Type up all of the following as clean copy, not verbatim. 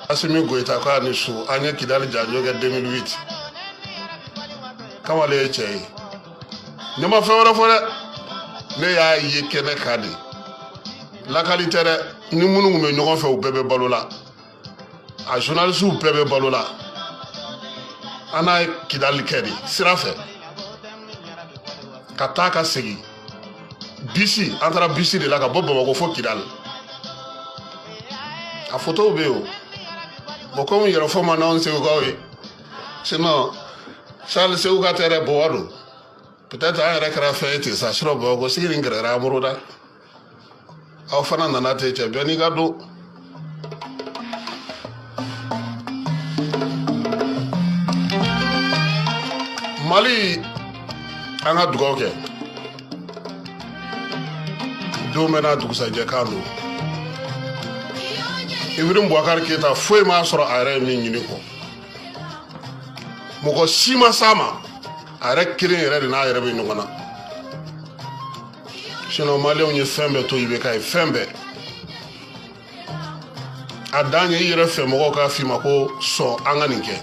Assimi Goïta ko ani su anya Kidal janjo ga 2008 kamale chei nyama fewra fore ne ya yekene kadi la qualité ni munu me ñogon fe u bebe balola a journaliste u bebe balola ana Kidal kedi sirafe kataka segi bisi antara bisi de la ka bobo ko fo Kidal a photo beo boko mu yero fo ma non se ko we sinon Charles se uka tere boado peut-être un rekra fait ça sur bogo sirin grera muruda aw fana nana te che beni gado Mali anga dugoke do mena dugsa je kanu Ibrahim Boubacar Keïta foi ma soro are mi nyini ko moko sima sama are kirin yere de na yere be ngona sino Mali on ye fembe to yibe kai fembe adanye yere fe moko ka fi mako so anga ninke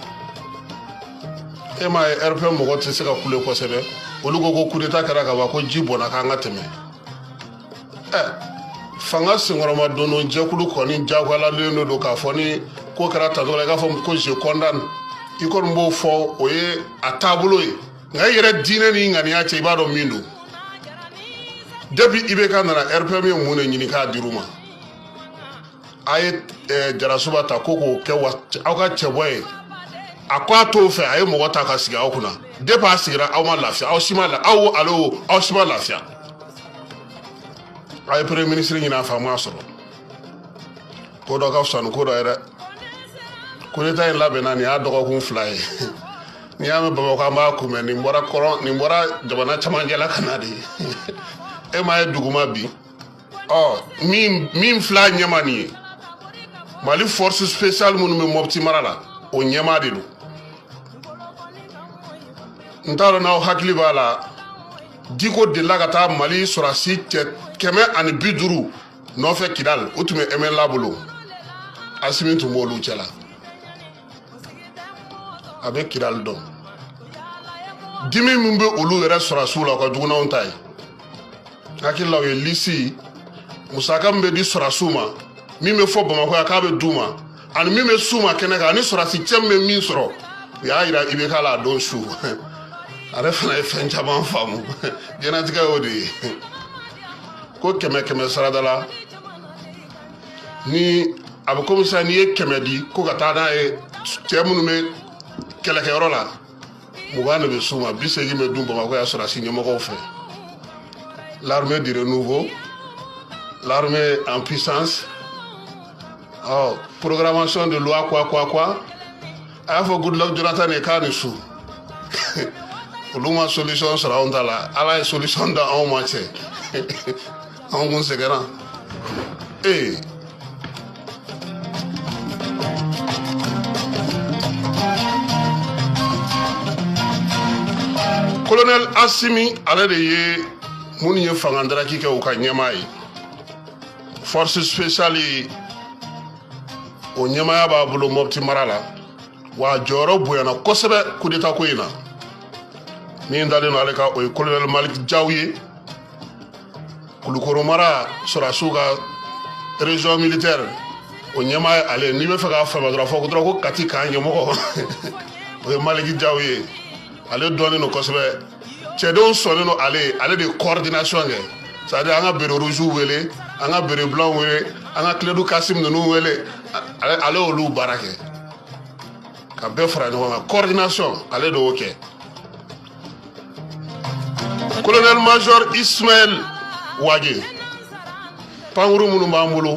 e ma RP moko te se ka kule ko sebe olugo ko kudeta kara ka ba ko jibona ka ngateme fanga singoroma dono jekulu koni jagwala leno do ka foni ko karata do la ka fo ko je condamne ikon mbo fo oye atabulo yi nga yere dine ni ngani ya che ibado mindo debi ibe ka na RPM mune nyini ka diruma ay jarasuba ta koko ke wa aka cheboy akwa to fe ay mo wata ka siga okuna de pa sigira aw ma lafia aw sima la aw alo aw sima lafia ay premier ministre ni na fama soro ko do ka sanu ko do era ko leta en labe nani a dogo kun fly ni ame baba ka ma ku men ni mbora koron ni mbora jabana chamangela kanadi e ma duguma bi oh mim fly nyamani Mali force spéciale munu me mopti marala o nyamadi lu ntaro na hakli bala diko de lagata Mali sorasi keme ani biduru no fe Kidal utume emen labulo Assimi molu chela avec Kidal don dimi mumbe olu yere sorasu la ko duguna ontai akilla we lisi musaka mbe di sorasu ma mime fo Bamako ya ka be duma ani mime suma keneka ani sorasi chemme min soro ya ira ibe kala don shu are fana fen jaban famu genatika odi ko keme saradala ni abukomisa ni kemedi ko gatada e chemunu me keleke yorola mugane be suma bisegi me dumba Bamako ya sorasi nyomoko fe l'armée du renouveau l'armée en puissance oh programmation de loi quoi I for good luck Jonathan e kanisu Luma solution sera on la ala solution da on match on gon segara Colonel Assimi ala de ye muni ye fangandara ki ke o ka nyamai force spéciale o nyamaya ba bulo mopti marala wa joro boyana kosebe kudeta ko ina ni ndale no aleka o colonel Malik Diawye kulukoro mara sora suga région militaire o nyamaya ale ni be faka fama dra foko dra ko katika nyamo o Malik Diawye ale doni no kosebe chedon sone no ale de coordination nge ça dit anga bere rouge wele anga bere blanc wele anga kledu kasim no wele ale olu barake ka be fra no coordination ale do ok colonel major Ismaël Wage panguru munu mamulu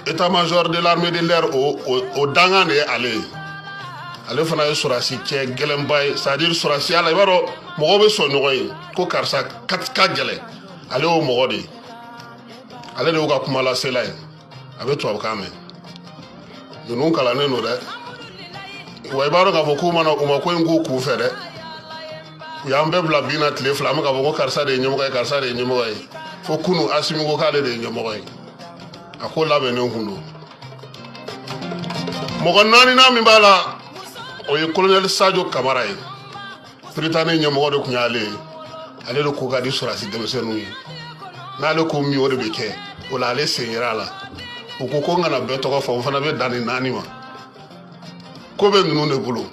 état major de l'armée de l'air au dangane ale fana sorasi ke gelembay c'est-à-dire sorasi ala ibaro mogo be so nogoy ko karsa ka gele ale o mogo de ale de ka kuma la selay abe to abkame yunu kala ne no de way baro ka foku mana o mako ngu ku fere ya mbe bla bina tele flam ka ko karsa de nyomo kay fokunu Assimi go kale de nyomo kay akola be ne hunu mɔgɔ naani na min b'a la o ye colonel Sadio Kamara ye Prytanée ɲɛmɔgɔ de tun y'ale ye ale de ko ka di sɔrɔdasi denmisɛnninw ye n'ale ko min o de bɛ kɛ o la ale sen yera a la u ko ko n kana bɛɛ tɔgɔ fɔ o fana bɛ dan ni naani ma ko bɛ ninnu de bolo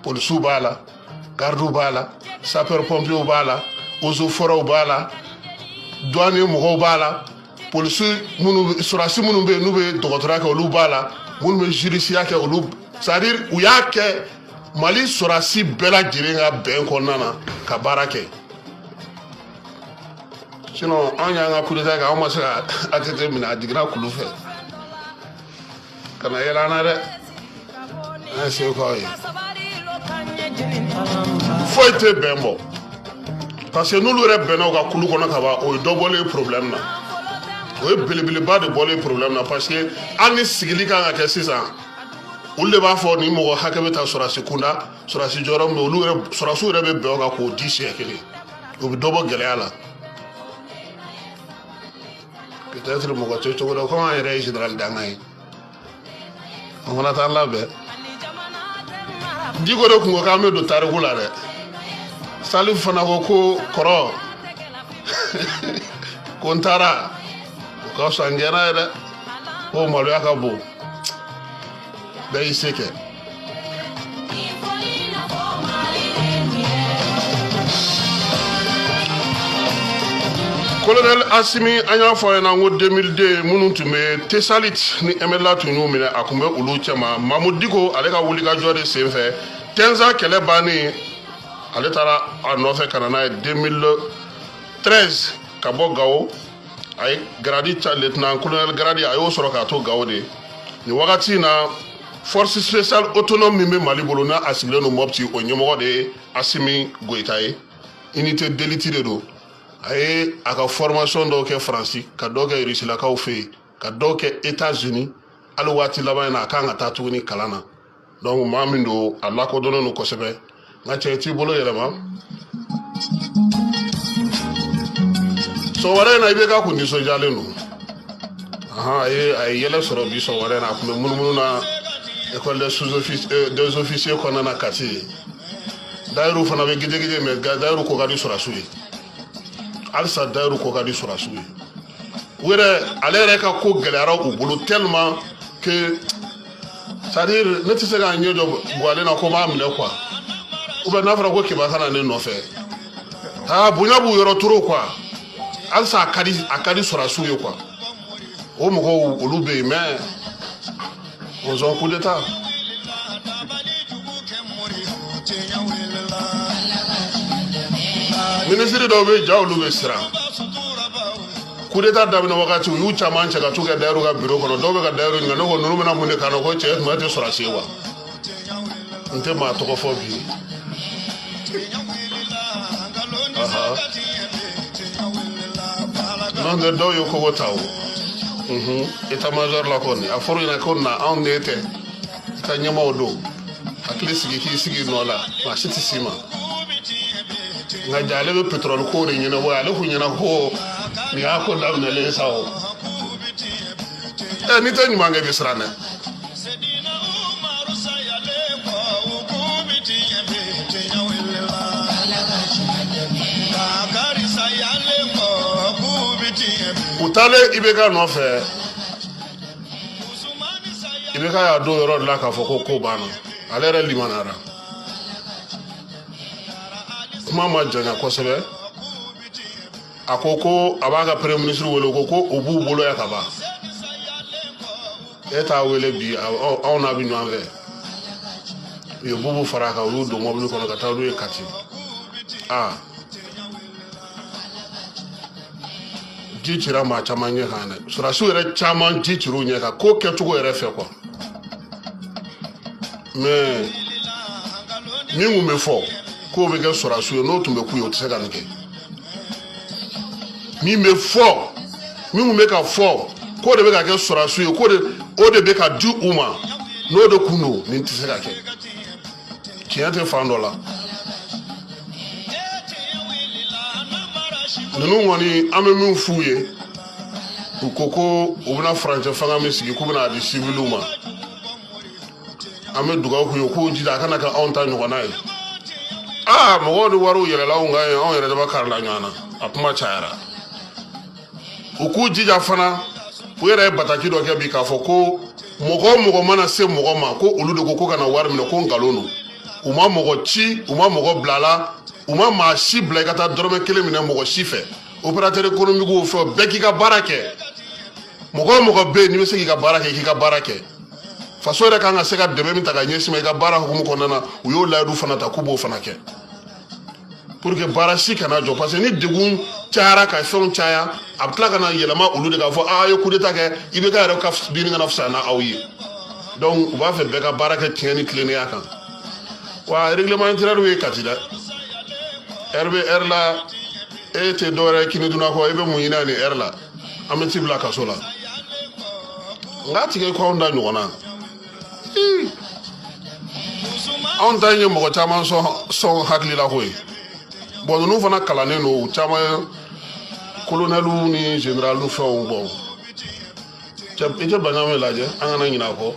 polisiw b'a la gardiw b'a la sapeur pompiers b'a la eaux et forêts b'a la douanier mɔgɔw b'a la polisi minnu sɔrɔdasi minnu bɛ yen n'u bɛ dɔgɔtɔrɔya kɛ olu b'a la minnu bɛ judiciaire kɛ olu c'est à dire u y'a kɛ Mali sɔrɔdasi bɛɛ lajɛlen ka bɛn kɔnɔna na ka baara kɛ sinon anw y'an ka coup d'état kɛ anw ma se ka ATT minɛ a jiginna kulu fɛ kana yɛlɛ an na dɛ an ye seko k'aw ye foyi tɛ bɛn bɔ parce que n'olu yɛrɛ bɛnna u ka kulu kɔnɔ ka ban o ye dɔ bɔlen problème na o ye belebeleba de bɔlen problème na parce que hali ni sigili kan ka kɛ sisan olu de b'a fɔ ni mɔgɔ hakɛ bɛ taa sɔrɔdasi kunda sɔrɔdasi jɔyɔrɔ min olu yɛrɛ sɔrɔdasiw yɛrɛ bɛ bɛn o kan k'o di siɲɛ kelen o bɛ dɔ bɔ gɛlɛya la peut-être mɔgɔ tɛ cogo dɔ komi an yɛrɛ ye général Danga ye an fana t'an labɛn Diko de tun ko k'an bɛ don tariku la dɛ Salif fana ko kɔrɔ ko n taara o ka fisa n gɛnna ye dɛ ko maloya ka bon bɛɛ y'i se kɛ Colonel Assimi an y'a fɔ ɲɛna ko 2002 minnu tun bɛ Tesalit ni MLA tun y'u minɛ a tun bɛ olu cɛma Mamudu Diko ale ka wulikajɔ de senfɛ Tenza kɛlɛ bannen ale taara a nɔfɛ ka na n'a ye 2013 ka bɔ Gao a ye gradi lieutenant colonel gradi a y'o sɔrɔ k'a to Gao de nin wagati in na force spéciale autonome min bɛ Mali bolo n'a a sigilen don Mopti o ɲɛmɔgɔ de ye Assimi Goïta ye unité d'élite de don a ye a ka formation dɔw kɛ Faransi ka dɔw kɛ Rusilakaw fɛ yen ka dɔw kɛ États-Unis hali waati laban in na a kan ka taa tuguni kalan na donc maa min don a lakodɔnnen don kosɛbɛ n ka cɛ t'i bolo yɛlɛma sɔgɔmada in na IBK kun nisɔndiyalen don a ye yɛlɛ sɔrɔ bi sɔgɔmada in na a kun bɛ munumunu na école des officiers kɔnɔna na Kati Dayiru fana bɛ gijegije mais Dayiru ko ka di sɔrɔdasiw ye halisa Dayiru ko ka di sɔrɔdasiw ye u yɛrɛ ale yɛrɛ ka ko gɛlɛyara u bolo tellement que c'est à dire ne tɛ se k'a ɲɛ jɔ Buwale na ko n b'a minɛ quoi ou bien n'a fɔra ko Keba ka na ne nɔfɛ bonya b'u yɔrɔ trop quoi halisa a ka di sɔrɔdasiw ye quoi o mɔgɔw olu bɛ yen mais ils ont coup d'état ministre dɔw bɛ ja olu bɛ siran coup d'état daminɛ wagati u y'u caman cɛ ka t'u kɛ Dayiru ka bureau kɔnɔ dɔw bɛ ka Dayiru ɲininka ne ko ninnu bɛna mun de kan na ko cɛ tuma tɛ sɔrɔdasi ye wa n tɛ maa tɔgɔ fɔ bi n'o tɛ dɔw ye kogo ta o état major la kɔni a fɔra ɲɛna ko na anw de tɛ i ka ɲɛmaaw don hakili sigi k'i sigi nɔ la maa si tɛ s'i ma nka ja ale bɛ pétrole ko de ɲɛnabɔ ale kun ɲɛna ko nin y'a ko daminɛlen sa o n'i tɛ ɲuman kɛ i bɛ siran dɛ u taalen IBK nɔfɛ IBK y'a don yɔrɔ de la k'a fɔ ko banna ale yɛrɛ limaniyara kuma ma janya kosɛbɛ a ko a b'a ka premier ministre wele ko o b'u bolo yan ka ban e t'a wele bi anw n'a bɛ ɲɔgɔn fɛ u ye bubu fara a kan u y'u don mobili kɔnɔ ka taa n'u ye Kati ji cira maa caman ɲɛ kan dɛ sɔrɔdasiw yɛrɛ caman ji cir'u ɲɛ kan ko kɛcogo yɛrɛ fɛ quoi mais min kun bɛ fɔ k'o bɛ kɛ sɔrɔdasiw ye n'o tun bɛ k'u ye o tɛ se ka nin kɛ min bɛ fɔ min kun bɛ ka fɔ k'o de bɛ ka kɛ sɔrɔdasiw ye o de bɛ ka di u ma n'o de kun don nin tɛ se ka kɛ tiɲɛ tɛ fan dɔ la ninnu kɔni an bɛ min f'u ye u ko u bɛna furancɛ fanga min sigi k'u bɛna di civiliw ma an bɛ dugawu k'u ye k'u jija a kana kɛ anw ta ɲɔgɔnna ye mɔgɔw de wariw yɛlɛla anw kan ye anw yɛrɛ de b'a karila ɲɔgɔn na a kuma cayara u k'u jija fana u yɛrɛ ye bataki dɔ kɛ bi k'a fɔ ko mɔgɔ o mɔgɔ mana se mɔgɔ ma ko olu de ko kana wari minɛ ko nkalon don u ma mɔgɔ ci u ma mɔgɔ bila la u ma maa si bila i ka taa dɔrɔmɛ kelen minɛ mɔgɔ si fɛ opérateur économique fɛ bɛɛ k'i ka baara kɛ mɔgɔ o mɔgɔ bɛ yen n'i bɛ se k'i ka baara kɛ k'i ka baara kɛ faso yɛrɛ kan ka se ka dɛmɛ min ta ka ɲɛsin ma i ka baara hukumu kɔnɔna na u y'o layidu fana ta k'u b'o fana kɛ pour que baara si kana jɔ parce que ni degun cayara ka fɛnw caya a bɛ tila ka na yɛlɛma olu de k'a fɔ a ye coup d'état kɛ i bɛ ka yɛrɛ ka diini kana fisaya n'aw ye donc u b'a fɛ bɛɛ ka baara kɛ tiɲɛ ni tilennenya kan wa règlement intérieur ye kati dɛ heure bɛ heure la e tɛ dɔwɛrɛ ye kini dunna kɔ i bɛ mun ɲini nin heure la an bɛ t'i bila kaso la nka tigɛ ko anw da ɲɔgɔn na anw ta in ye mɔgɔ caman sɔn hakili la ko ye bon ninnu fana kalannen don u caman ye colonɛliw ni généraliw fɛnw bɔn i tɛ baɲaŋɛ lajɛ an kana ɲinɛ a kɔ